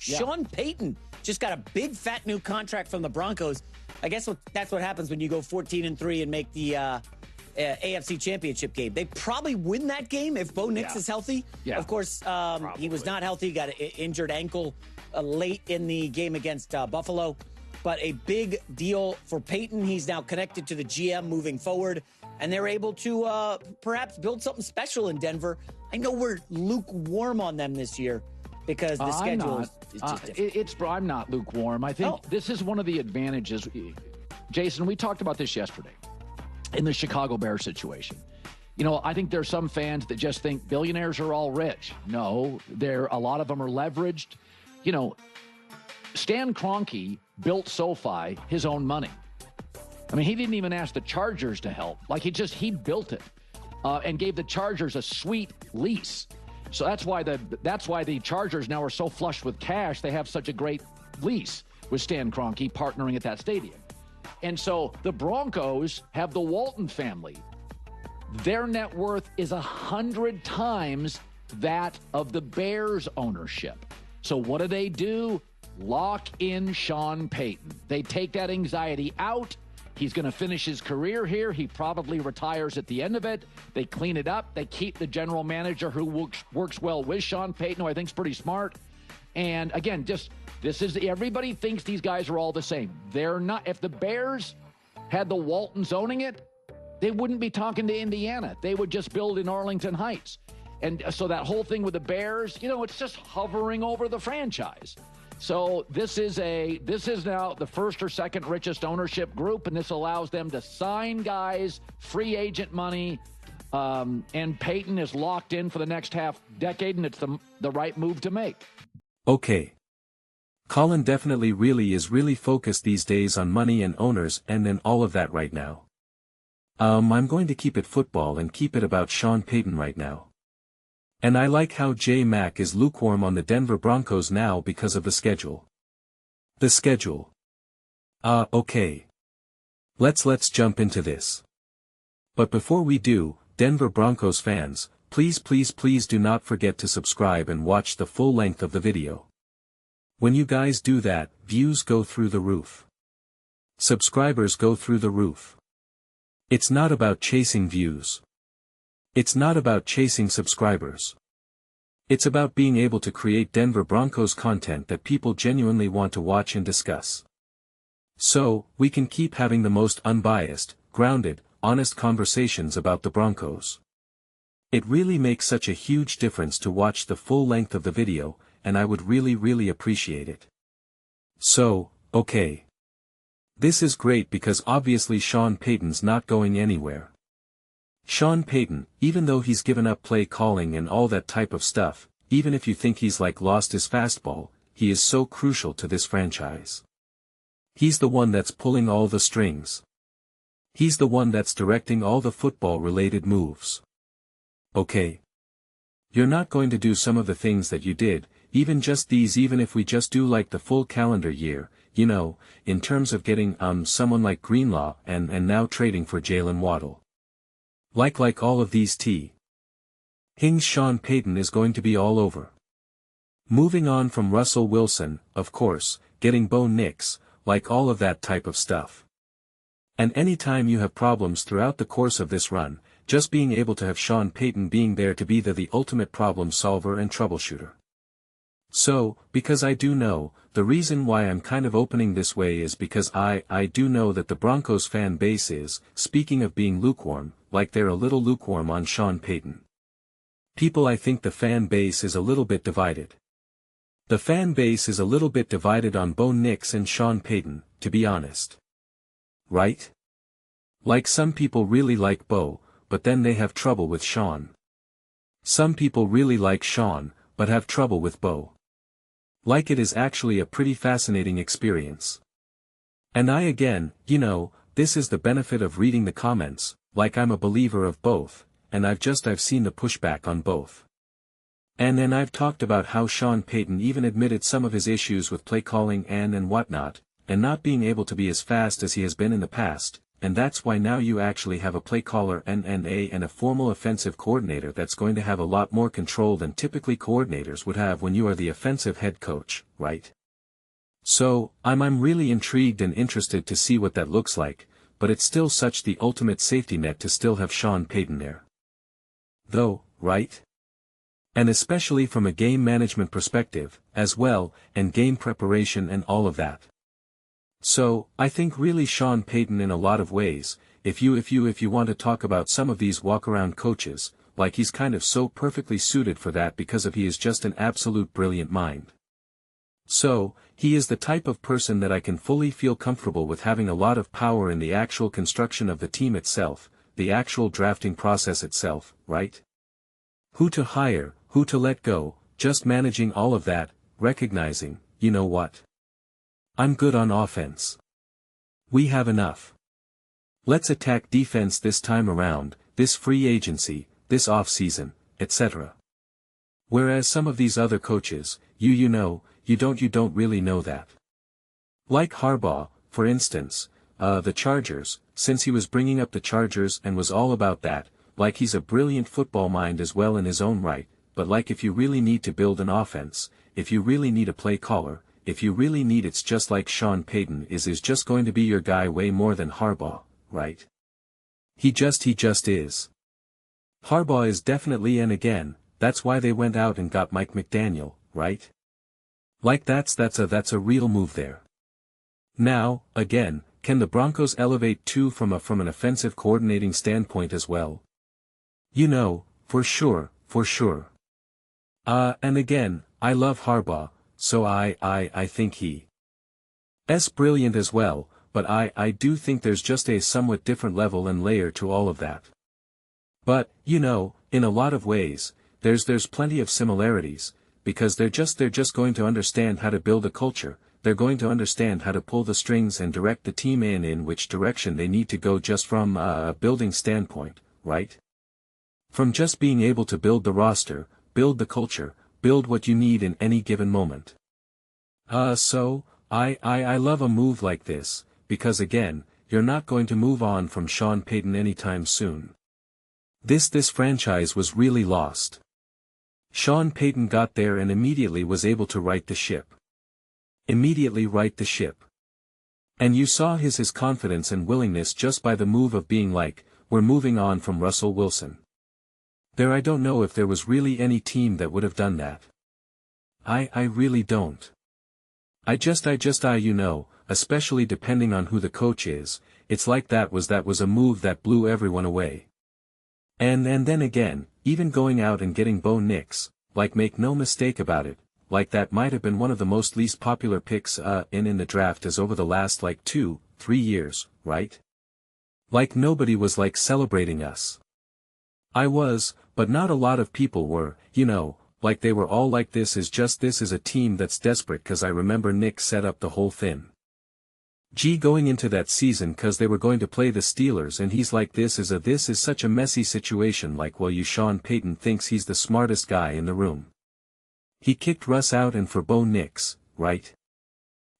Yeah. Sean Payton just got a big fat new contract from the Broncos. I guess that's what happens when you go 14-3 and make the AFC Championship game. They probably win that game if Bo Nix is healthy. Yeah. Of course, he was not healthy. He got an injured ankle late in the game against Buffalo. But a big deal for Payton. He's now connected to the GM moving forward. And they're able to perhaps build something special in Denver. I know we're lukewarm on them this year because the schedule is just different. I'm not lukewarm. I think this is one of the advantages. Jason, we talked about this yesterday in the Chicago Bears situation. You know, I think there's some fans that just think billionaires are all rich. No, a lot of them are leveraged. You know, Stan Kroenke built SoFi his own money. I mean, he didn't even ask the Chargers to help. Like, he built it and gave the Chargers a sweet lease. So that's why the Chargers now are so flush with cash. They have such a great lease with Stan Kroenke partnering at that stadium. And so the Broncos have the Walton family. Their net worth is 100 times that of the Bears ownership. So what do? Lock in Sean Payton. They take that anxiety out. He's going to finish his career here. He probably retires at the end of it. They clean it up. They keep the general manager who works well with Sean Payton, who I think is pretty smart. And again, everybody thinks these guys are all the same. They're not. If the Bears had the Waltons owning it, they wouldn't be talking to Indiana. They would just build in Arlington Heights. And so that whole thing with the Bears, it's just hovering over the franchise. So this is now the first or second richest ownership group, and this allows them to sign guys, free agent money, and Payton is locked in for the next half decade, and it's the right move to make. Okay. Colin definitely is really focused these days on money and owners and all of that right now. I'm going to keep it football and keep it about Sean Payton right now. And I like how J Mac is lukewarm on the Denver Broncos now because of the schedule. The schedule. Okay. Let's jump into this. But before we do, Denver Broncos fans, please do not forget to subscribe and watch the full length of the video. When you guys do that, views go through the roof. Subscribers go through the roof. It's not about chasing views. It's not about chasing subscribers. It's about being able to create Denver Broncos content that people genuinely want to watch and discuss. So, we can keep having the most unbiased, grounded, honest conversations about the Broncos. It really makes such a huge difference to watch the full length of the video, and I would really appreciate it. So, okay. This is great because obviously Sean Payton's not going anywhere. Sean Payton, even though he's given up play calling and all that type of stuff, even if you think he's lost his fastball, he is so crucial to this franchise. He's the one that's pulling all the strings. He's the one that's directing all the football-related moves. Okay. You're not going to do some of the things that you did, even if we just do the full calendar year, in terms of getting someone like Greenlaw and now trading for Jalen Waddle. Like all of these Hing's Sean Payton is going to be all over. Moving on from Russell Wilson, of course, getting Bo Nix, all of that type of stuff. And anytime you have problems throughout the course of this run, just being able to have Sean Payton being there to be the ultimate problem solver and troubleshooter. So, because I do know, the reason why I'm kind of opening this way is because I do know that the Broncos fan base is, speaking of being lukewarm, they're a little lukewarm on Sean Payton. I think the fan base is a little bit divided. The fan base is a little bit divided on Bo Nix and Sean Payton, to be honest. Right? Some people really like Bo, but then they have trouble with Sean. Some people really like Sean, but have trouble with Bo. It is actually a pretty fascinating experience. And this is the benefit of reading the comments, I'm a believer of both, and I've seen the pushback on both. And then I've talked about how Sean Payton even admitted some of his issues with play calling and whatnot, and not being able to be as fast as he has been in the past, and that's why now you actually have a play caller and a formal offensive coordinator that's going to have a lot more control than typically coordinators would have when you are the offensive head coach, right? So, I'm really intrigued and interested to see what that looks like, but it's still such the ultimate safety net to still have Sean Payton there. Though, right? And especially from a game management perspective, as well, and game preparation and all of that. So, I think really Sean Payton in a lot of ways, if you want to talk about some of these walk-around coaches, like he's kind of so perfectly suited for that because he is just an absolute brilliant mind. So, he is the type of person that I can fully feel comfortable with having a lot of power in the actual construction of the team itself, the actual drafting process itself, right? Who to hire, who to let go, just managing all of that, recognizing, you know what? I'm good on offense. We have enough. Let's attack defense this time around, this free agency, this off-season, etc. Whereas some of these other coaches, you don't really know that. Like Harbaugh, for instance, the Chargers, since he was bringing up the Chargers and was all about that, like he's a brilliant football mind as well in his own right, but like if you really need to build an offense, if you really need a play caller, if you really need it's just like Sean Payton is just going to be your guy way more than Harbaugh, right? He just is. Harbaugh is definitely and again, that's why they went out and got Mike McDaniel, right? Like that's a real move there. Now, again, can the Broncos elevate too from an offensive coordinating standpoint as well? For sure. And again, I love Harbaugh, so I think he's brilliant as well, but I do think there's just a somewhat different level and layer to all of that. But, in a lot of ways, there's plenty of similarities, because they're just going to understand how to build a culture, they're going to understand how to pull the strings and direct the team in which direction they need to go just from a building standpoint, right? From just being able to build the roster, build the culture, build what you need in any given moment. So, I love a move like this, because again, you're not going to move on from Sean Payton anytime soon. This franchise was really lost. Sean Payton got there and immediately was able to right the ship. And you saw his confidence and willingness just by the move of being like, we're moving on from Russell Wilson. I don't know if there was really any team that would have done that. I really don't. Especially depending on who the coach is, it's like that was a move that blew everyone away. And then again, even going out and getting Bo Nix, like make no mistake about it, like that might have been one of the most least popular picks in the draft as over the last 2-3 years, right? Like nobody was celebrating us. I was, but not a lot of people were, like they were all like this is a team that's desperate cause I remember Nick set up the whole thing. Going into that season cause they were going to play the Steelers and he's like this is such a messy situation Sean Payton thinks he's the smartest guy in the room. He kicked Russ out and for Bo Nix, right?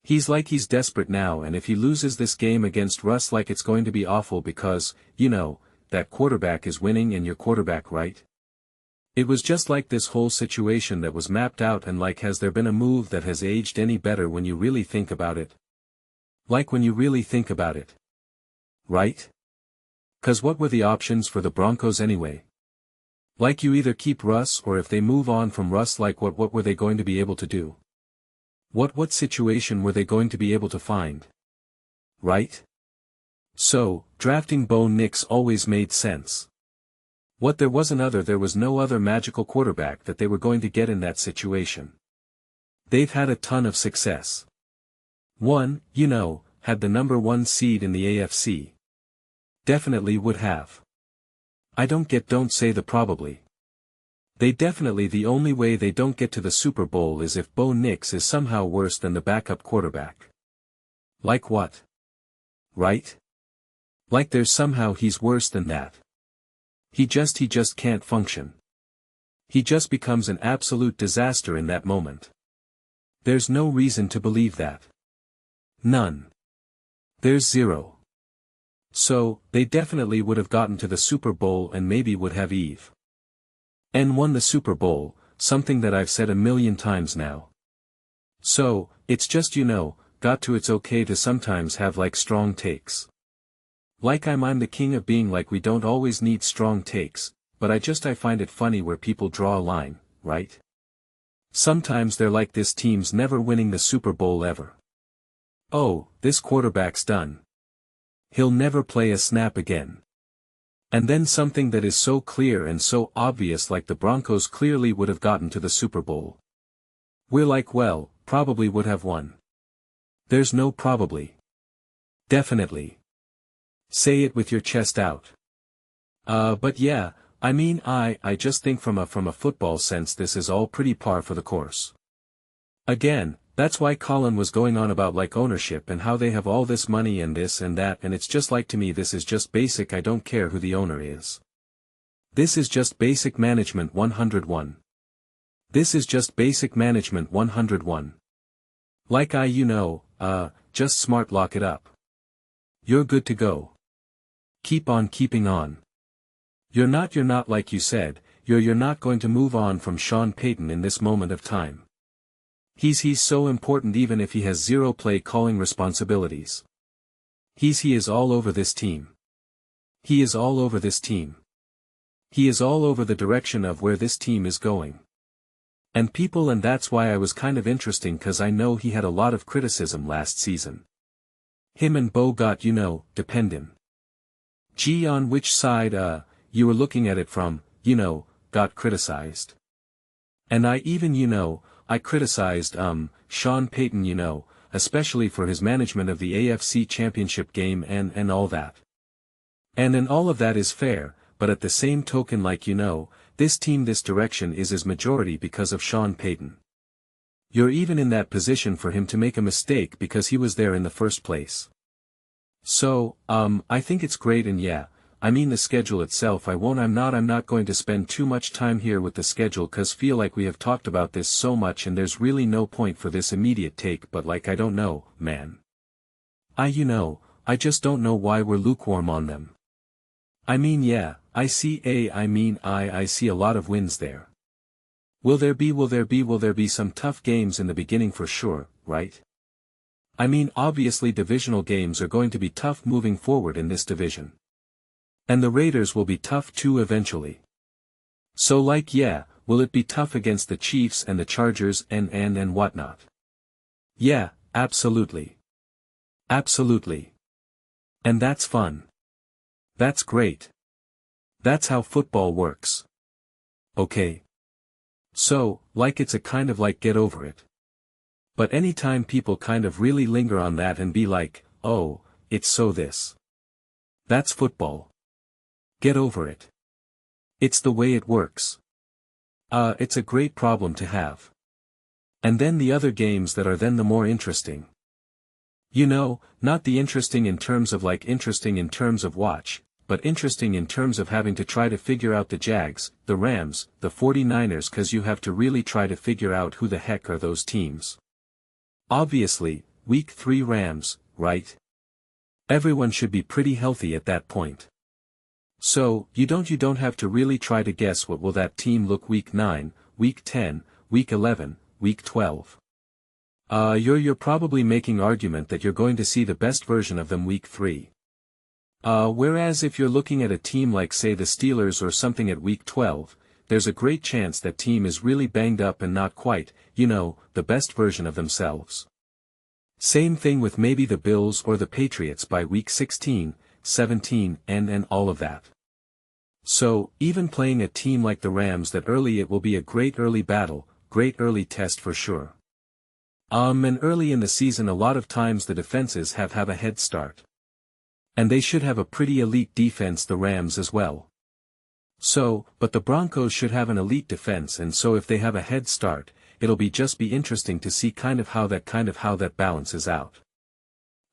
He's desperate now and if he loses this game against Russ it's going to be awful because, that quarterback is winning and your quarterback, right? It was just like this whole situation that was mapped out and has there been a move that has aged any better when you really think about it? When you really think about it. Right? Cause what were the options for the Broncos anyway? You either keep Russ or if they move on from Russ what were they going to be able to do? What situation were they going to be able to find? Right? So, drafting Bo Nix always made sense. There was no other magical quarterback that they were going to get in that situation. They've had a ton of success. One, had the number 1 seed in the AFC. Definitely would have. Don't say the probably. They definitely the only way they don't get to the Super Bowl is if Bo Nix is somehow worse than the backup quarterback. Like what? Right? There's somehow he's worse than that. He just can't function. He just becomes an absolute disaster in that moment. There's no reason to believe that. None. There's zero. So, they definitely would have gotten to the Super Bowl and maybe would have and won the Super Bowl, something that I've said a million times now. So, it's just got to it's okay to sometimes have like strong takes. Like I'm the king of being like we don't always need strong takes, but I find it funny where people draw a line, right? Sometimes they're like this team's never winning the Super Bowl ever. Oh, this quarterback's done. He'll never play a snap again. And then something that is so clear and so obvious like the Broncos clearly would have gotten to the Super Bowl. We're like well, probably would have won. There's no probably. Definitely. Say it with your chest out. But yeah, I mean I just think from a football sense this is all pretty par for the course. Again, that's why Colin was going on about like ownership and how they have all this money and this and that, and it's just like to me this is just basic. I don't care who the owner is. This is just basic management 101. This is just basic management 101. Like just smart lock it up. You're good to go. Keep on keeping on. You're not like you said, you're not going to move on from Sean Payton in this moment of time. He's so important even if he has zero play calling responsibilities. He is all over this team. He is all over this team. He is all over the direction of where this team is going. And that's why I was kind of interesting cause I know he had a lot of criticism last season. Him and Bo got depending. Gee, on which side you were looking at it from, got criticized. And I even I criticized Sean Payton especially for his management of the AFC Championship game and all that. And all of that is fair, but at the same token like this team this direction is his majority because of Sean Payton. You're even in that position for him to make a mistake because he was there in the first place. So, I think it's great and yeah, I mean the schedule itself I'm not going to spend too much time here with the schedule cause feel like we have talked about this so much and there's really no point for this immediate take but like I don't know, man. I just don't know why we're lukewarm on them. I mean yeah, I see a lot of wins there. Will there be some tough games in the beginning for sure, right? I mean obviously divisional games are going to be tough moving forward in this division. And the Raiders will be tough too eventually. So like yeah, will it be tough against the Chiefs and the Chargers and whatnot? Yeah, absolutely. Absolutely. And that's fun. That's great. That's how football works. Okay. So, like it's a kind of like get over it. But anytime people kind of really linger on that and be like, oh, it's so this. That's football. Get over it. It's the way it works. It's a great problem to have. And then the other games that are then the more interesting. Not the interesting in terms of like interesting in terms of watch, but interesting in terms of having to try to figure out the Jags, the Rams, the 49ers cause you have to really try to figure out who the heck are those teams. Obviously, week 3 Rams, right? Everyone should be pretty healthy at that point. So, you don't have to really try to guess what will that team look week 9, week 10, week 11, week 12. You're probably making argument that you're going to see the best version of them week 3. Whereas if you're looking at a team like say the Steelers or something at week 12, there's a great chance that team is really banged up and not quite, the best version of themselves. Same thing with maybe the Bills or the Patriots by week 16, 17 and all of that. So, even playing a team like the Rams that early it will be a great early battle, great early test for sure. And early in the season a lot of times the defenses have a head start. And they should have a pretty elite defense the Rams as well. So, but the Broncos should have an elite defense and so if they have a head start, it'll be interesting to see kind of how that balances out.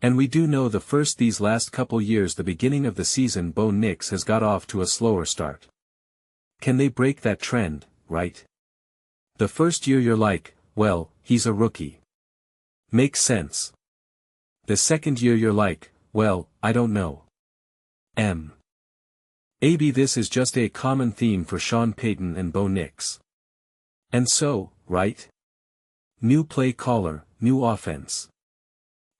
And we do know these last couple years the beginning of the season Bo Nix has got off to a slower start. Can they break that trend, right? The first year you're like, well, he's a rookie. Makes sense. The second year you're like, well, I don't know. Maybe this is just a common theme for Sean Payton and Bo Nix. And so, right? New play caller, new offense.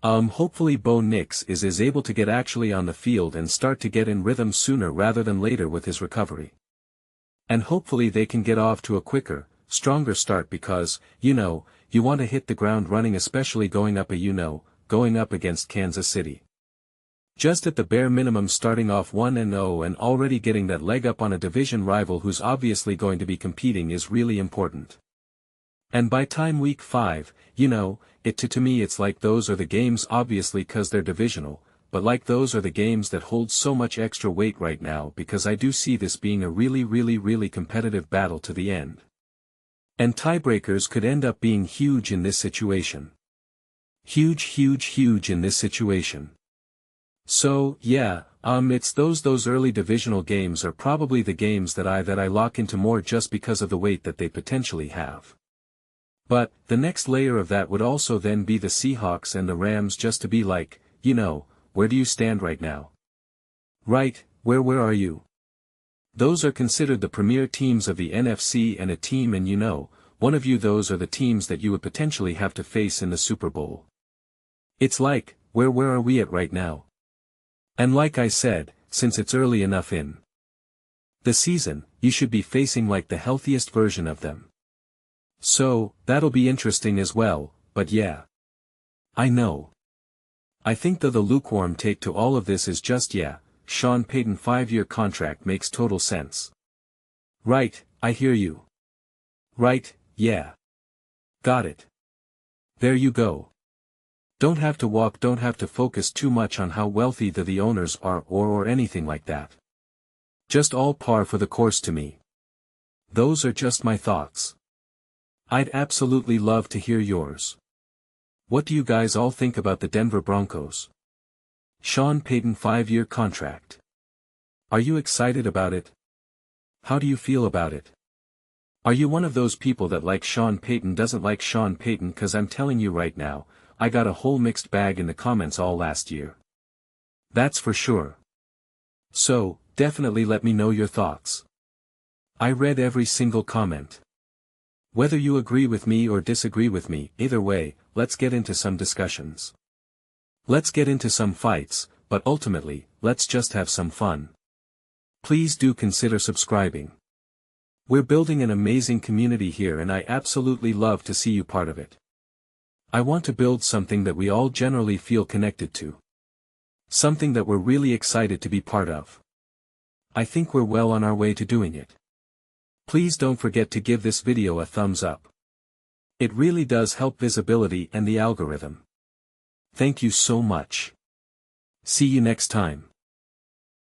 Hopefully Bo Nix is able to get actually on the field and start to get in rhythm sooner rather than later with his recovery. And hopefully they can get off to a quicker, stronger start because, you want to hit the ground running, especially going up against Kansas City. Just at the bare minimum starting off 1-0 and already getting that leg up on a division rival who's obviously going to be competing is really important. And by time week 5, to me it's like those are the games obviously cause they're divisional, but like those are the games that hold so much extra weight right now because I do see this being a really competitive battle to the end. And tiebreakers could end up being huge in this situation. Huge in this situation. So, yeah, it's those early divisional games are probably the games that I lock into more just because of the weight that they potentially have. But, the next layer of that would also then be the Seahawks and the Rams just to be like, where do you stand right now? Right, where are you? Those are considered the premier teams of the NFC and a team and one of you those are the teams that you would potentially have to face in the Super Bowl. It's like, where are we at right now? And like I said, since it's early enough in the season, you should be facing like the healthiest version of them. So, that'll be interesting as well, but yeah. I know. I think the lukewarm take to all of this is just Sean Payton 5-year contract makes total sense. Right, I hear you. Right, yeah. Got it. There you go. Don't have to focus too much on how wealthy the owners are or anything like that. Just all par for the course to me. Those are just my thoughts. I'd absolutely love to hear yours. What do you guys all think about the Denver Broncos? Sean Payton 5-year contract. Are you excited about it? How do you feel about it? Are you one of those people that like Sean Payton doesn't like Sean Payton? Cause I'm telling you right now, I got a whole mixed bag in the comments all last year. That's for sure. So, definitely let me know your thoughts. I read every single comment. Whether you agree with me or disagree with me, either way, let's get into some discussions. Let's get into some fights, but ultimately, let's just have some fun. Please do consider subscribing. We're building an amazing community here and I absolutely love to see you part of it. I want to build something that we all generally feel connected to. Something that we're really excited to be part of. I think we're well on our way to doing it. Please don't forget to give this video a thumbs up. It really does help visibility and the algorithm. Thank you so much. See you next time.